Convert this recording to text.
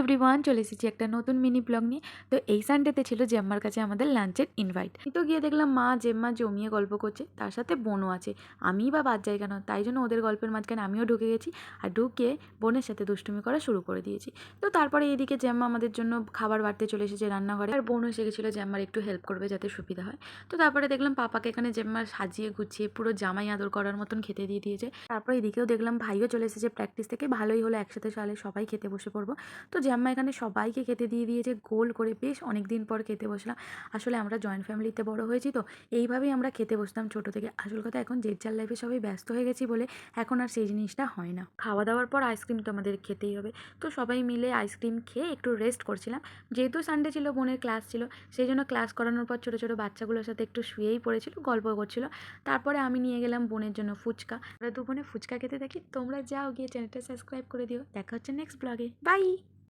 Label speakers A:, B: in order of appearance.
A: Everyone, চলে এসেছি একটা নতুন মিনি ব্লগ নিয়ে। তো এই সানডেতে ছিল জেম্মার কাছে আমাদের লাঞ্চের ইনভাইট। তো গিয়ে দেখলাম মা জেম্মা জমিয়ে গল্প করছে, তার সাথে বোনও আছে। আমিই বা বাদ যাই কেন, তাই জন্য ওদের গল্পের মাঝখানে আমিও ঢুকে গেছি আর ঢুকে বোনের সাথে দুষ্টুমি করা শুরু করে দিয়েছি। তো তারপরে এদিকে জেম্মা আমাদের জন্য খাবার বাড়তে চলে এসেছে রান্নাঘরে, আর বোনও এসে গেছিলো জেম্মার একটু হেল্প করবে যাতে সুবিধা হয়। তো তারপরে দেখলাম পাপাকে এখানে জেম্মা সাজিয়ে গুছিয়ে পুরো জামাই আদর করার মতন খেতে দিয়ে দিয়েছে। তারপরে এদিকেও দেখলাম ভাইও চলে এসেছে প্র্যাকটিস থেকে, ভালোই হলো একসাথে সালে সবাই খেতে বসে পড়বো। তো জ্যাম্মা এখানে সবাইকে খেতে দিয়ে দিয়েছে গোল করে, বেশ অনেক দিন পর খেতে বসলাম। আসলে আমরা জয়েন্ট ফ্যামিলিতে বড় হয়েছি, তো এইভাবেই আমরা খেতে বসতাম ছোটো থেকে। আসল কথা এখন যে যার লাইফে সবাই ব্যস্ত হয়ে গেছি বলে এখন আর সেই জিনিসটা হয় না। খাওয়া দাওয়ার পর আইসক্রিম তো আমাদের খেতেই হবে, তো সবাই মিলে আইসক্রিম খেয়ে একটু রেস্ট করছিলাম। যেহেতু সানডে ছিল, বোনের ক্লাস ছিল, সেই জন্য ক্লাস করানোর পর ছোটো ছোটো বাচ্চাগুলোর সাথে একটু শুয়েই পড়েছিল, গল্প করছিল। তারপরে আমি নিয়ে গেলাম বোনের জন্য ফুচকা। আমরা দু বোনে ফুচকা খেতে থাকি। তোমরা যাও, গিয়ে চ্যানেলটা সাবস্ক্রাইব করে দিও। দেখা হচ্ছে নেক্সট ব্লগে, বাই।